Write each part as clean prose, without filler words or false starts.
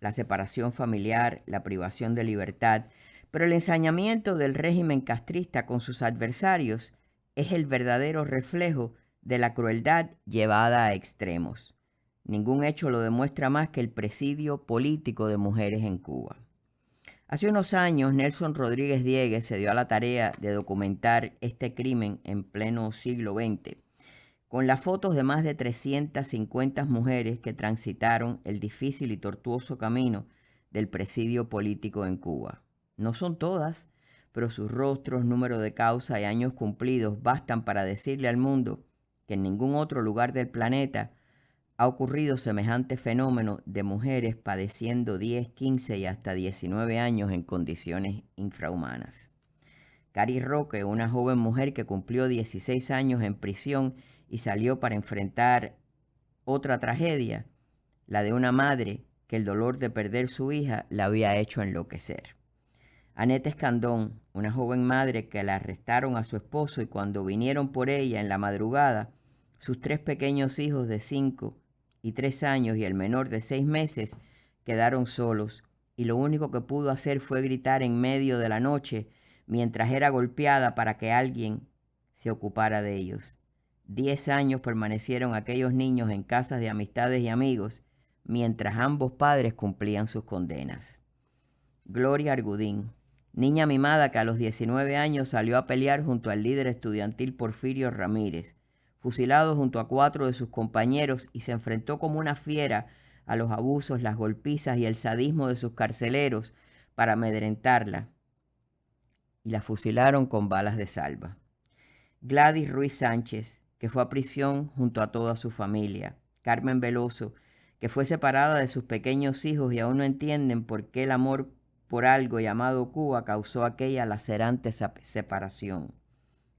la separación familiar, la privación de libertad, pero el ensañamiento del régimen castrista con sus adversarios es el verdadero reflejo de la crueldad llevada a extremos. Ningún hecho lo demuestra más que el presidio político de mujeres en Cuba. Hace unos años, Nelson Rodríguez Diegues se dio a la tarea de documentar este crimen en pleno siglo XX, con las fotos de más de 350 mujeres que transitaron el difícil y tortuoso camino del presidio político en Cuba. No son todas, pero sus rostros, número de causa y años cumplidos bastan para decirle al mundo que en ningún otro lugar del planeta ha ocurrido semejante fenómeno de mujeres padeciendo 10, 15 y hasta 19 años en condiciones infrahumanas. Cari Roque, una joven mujer que cumplió 16 años en prisión y salió para enfrentar otra tragedia, la de una madre que el dolor de perder su hija la había hecho enloquecer. Annette Escandón, una joven madre que la arrestaron a su esposo y cuando vinieron por ella en la madrugada, sus 3 pequeños hijos de 5 y 3 años y el menor de 6 meses quedaron solos y lo único que pudo hacer fue gritar en medio de la noche mientras era golpeada para que alguien se ocupara de ellos. 10 años permanecieron aquellos niños en casas de amistades y amigos mientras ambos padres cumplían sus condenas. Gloria Argudín, niña mimada que a los 19 años salió a pelear junto al líder estudiantil Porfirio Ramírez, fusilado junto a 4 de sus compañeros y se enfrentó como una fiera a los abusos, las golpizas y el sadismo de sus carceleros para amedrentarla, y la fusilaron con balas de salva. Gladys Ruiz Sánchez, que fue a prisión junto a toda su familia. Carmen Veloso, que fue separada de sus pequeños hijos y aún no entienden por qué el amor por algo llamado Cuba causó aquella lacerante separación.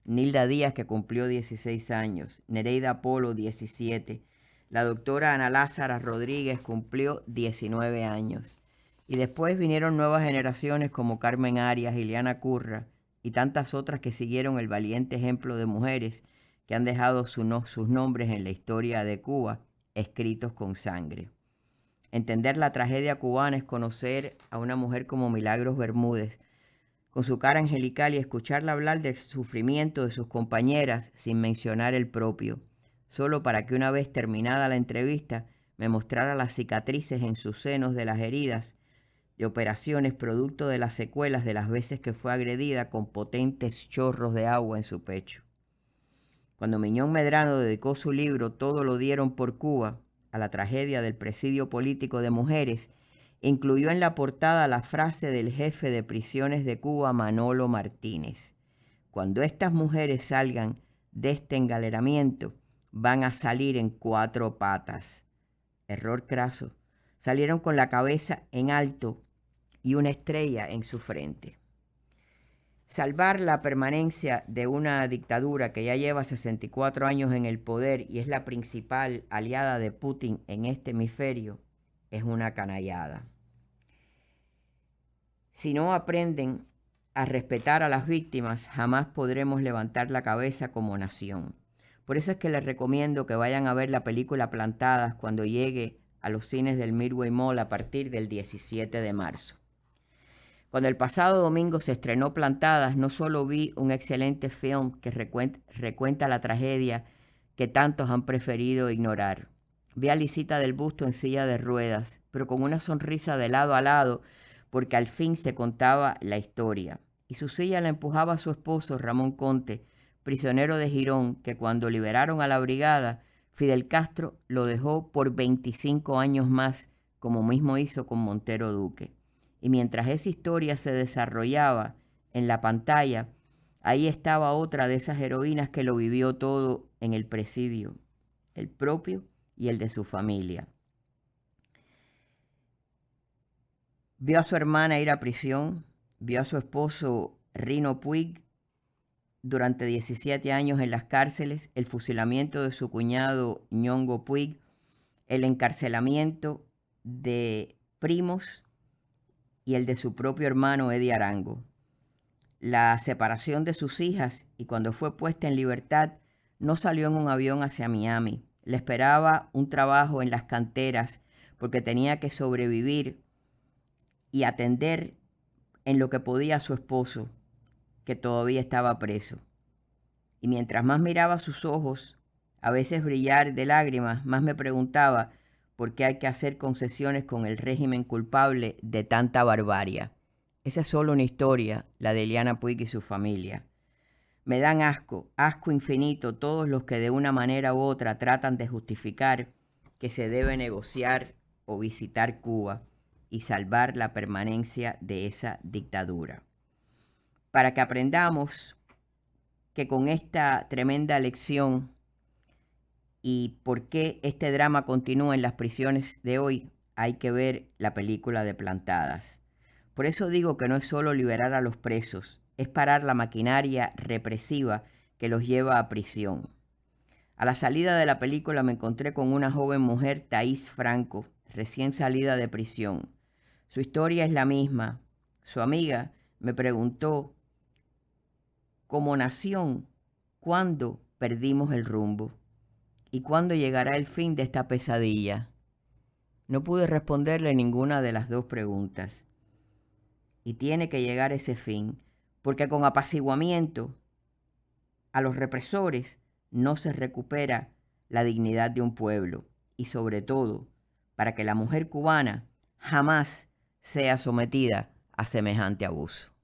Nilda Díaz, que cumplió 16 años. Nereida Polo, 17. La doctora Ana Lázara Rodríguez cumplió 19 años. Y después vinieron nuevas generaciones como Carmen Arias, Ileana Curra y tantas otras que siguieron el valiente ejemplo de mujeres que han dejado sus nombres en la historia de Cuba escritos con sangre. Entender la tragedia cubana es conocer a una mujer como Milagros Bermúdez, con su cara angelical, y escucharla hablar del sufrimiento de sus compañeras sin mencionar el propio, solo para que una vez terminada la entrevista me mostrara las cicatrices en sus senos de las heridas de operaciones producto de las secuelas de las veces que fue agredida con potentes chorros de agua en su pecho. Cuando Miñón Medrano dedicó su libro Todo lo dieron por Cuba a la tragedia del presidio político de mujeres, incluyó en la portada la frase del jefe de prisiones de Cuba, Manolo Martínez: cuando estas mujeres salgan de este engaleramiento, van a salir en 4 patas. Error craso. Salieron con la cabeza en alto y una estrella en su frente. Salvar la permanencia de una dictadura que ya lleva 64 años en el poder y es la principal aliada de Putin en este hemisferio es una canallada. Si no aprenden a respetar a las víctimas, jamás podremos levantar la cabeza como nación. Por eso es que les recomiendo que vayan a ver la película Plantadas cuando llegue a los cines del Midway Mall a partir del 17 de marzo. Cuando el pasado domingo se estrenó Plantadas, no solo vi un excelente film que recuenta la tragedia que tantos han preferido ignorar. Vi a Lisita del Busto en silla de ruedas, pero con una sonrisa de lado a lado, porque al fin se contaba la historia. Y su silla la empujaba su esposo, Ramón Conte, prisionero de Girón, que cuando liberaron a la brigada, Fidel Castro lo dejó por 25 años más, como mismo hizo con Montero Duque. Y mientras esa historia se desarrollaba en la pantalla, ahí estaba otra de esas heroínas que lo vivió todo en el presidio, el propio y el de su familia. Vio a su hermana ir a prisión, vio a su esposo Rino Puig durante 17 años en las cárceles, el fusilamiento de su cuñado Ñongo Puig, el encarcelamiento de primos y el de su propio hermano Eddie Arango, la separación de sus hijas, y cuando fue puesta en libertad no salió en un avión hacia Miami. Le esperaba un trabajo en las canteras porque tenía que sobrevivir y atender en lo que podía a su esposo, que todavía estaba preso. Y mientras más miraba sus ojos, a veces brillar de lágrimas, más me preguntaba por qué hay que hacer concesiones con el régimen culpable de tanta barbarie. Esa es solo una historia, la de Eliana Puig y su familia. Me dan asco, asco infinito, todos los que de una manera u otra tratan de justificar que se debe negociar o visitar Cuba y salvar la permanencia de esa dictadura. Para que aprendamos que con esta tremenda lección y por qué este drama continúa en las prisiones de hoy, hay que ver la película de Plantadas. Por eso digo que no es solo liberar a los presos, es parar la maquinaria represiva que los lleva a prisión. A la salida de la película me encontré con una joven mujer, Thaís Franco, recién salida de prisión. Su historia es la misma. Su amiga me preguntó, como nación, ¿cuándo perdimos el rumbo? ¿Y cuándo llegará el fin de esta pesadilla? No pude responderle ninguna de las dos preguntas. Y tiene que llegar ese fin, porque con apaciguamiento a los represores no se recupera la dignidad de un pueblo y sobre todo para que la mujer cubana jamás sea sometida a semejante abuso.